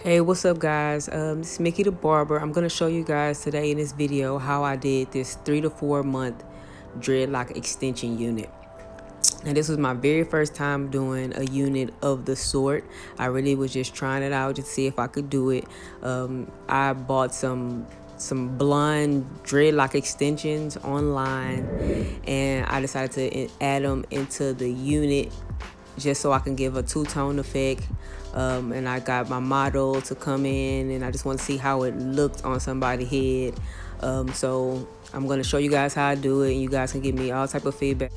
Hey, what's up guys? This is Mickeydabarber. I'm going to show you guys today in this video how I did this 3 to 4 month dreadlock extension unit. And this was my very first time doing a unit of the sort. I really was just trying it out just to see if I could do it. I bought some blonde dreadlock extensions online, and I decided to add them into the unit just so I can give a two-tone effect. And I got my model to come in, and I just want to see how it looked on somebody's head. So I'm going to show you guys how I do it, and you guys can give me all type of feedback.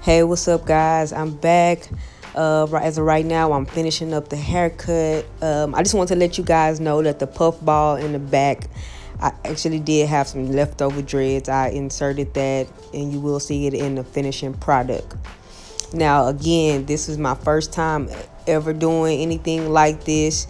Hey, what's up, guys? I'm back. As of right now, I'm finishing up the haircut. I just want to let you guys know that the puff ball in the back, I actually did have some leftover dreads. I inserted that, and you will see it in the finishing product. Now, again, this is my first time ever doing anything like this.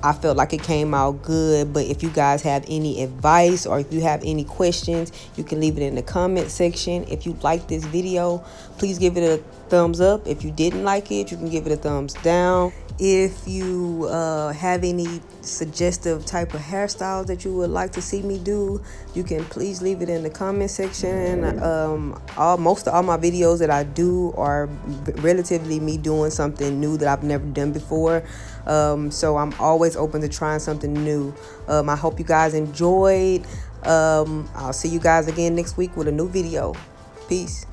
I felt like it came out good, but if you guys have any advice or if you have any questions, you can leave it in the comment section. If you like this video, please give it a thumbs up. If you didn't like it, you can give it a thumbs down. If you have any suggestive type of hairstyles that you would like to see me do, you can please leave it in the comment section. Most of all my videos that I do are relatively me doing something new that I've never done before. So I'm always open to trying something new. I hope you guys enjoyed. I'll see you guys again next week with a new video. Peace.